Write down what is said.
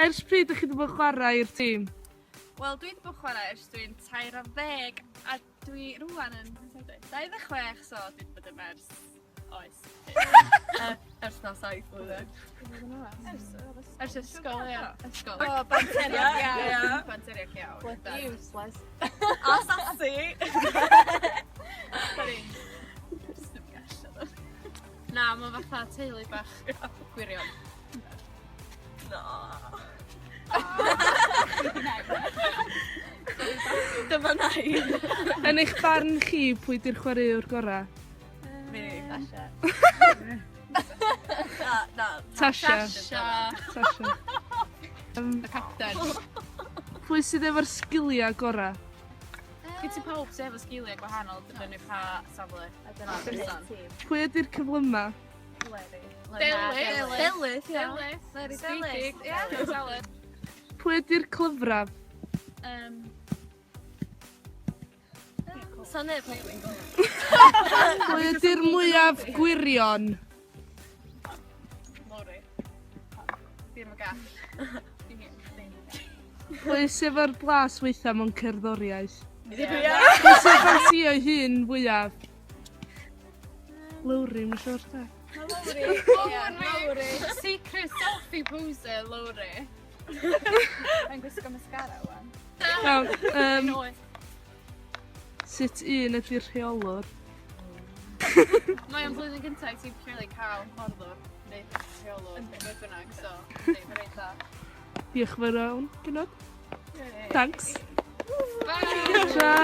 Ers pryd ydych chi wedi bod yn chwarae i'r tîm? Wel, dwi wedi bod chwarae ers dwi'n 13 a dwi rwan yn 26, so dwi wedi bod yn ers oes. Ers na 7 blwyddyn. Ers ysgol, ia. Ysgol. O, banteriac iawn. Banteriac iawn. Bloody useless. A sasi. Na, mae fatha teulu bach gwirion. No. Dyma nai. Yn eich barn chi, pwy di'r chwaraewr gorau? Fi. Tasha. Tasha. Y capten. Pwy sydd efo'r sgiliau gorau? Gyda pawb sydd efo sgiliau gwahanol, dibynnu pa safle. Pwy ydy'r cyflyma? Delys. Pwy ydy'r clyfraf? Saneb. Pwy ydy'r mwyaf gwirion? Lori. Fi'n mynd gall. Pwy sydd efo'r blas weitha mewn cerddoriaeth? Pwy Pwy sydd ffansio'i hun fwyaf? Lowry, mae'n siwr ta. Lowry. Secret selfie poser, Lowry. Mae'n gwisgo mascara wan. Sut un ydy'r rheolwr? Mae o'n blwyddyn gyntaf ti'n lle cael horddwr neu rheolwr neu beth bynnag, so mae'n reit dda. Diolch yn fawr iawn, Gynod. Thanks. Bye!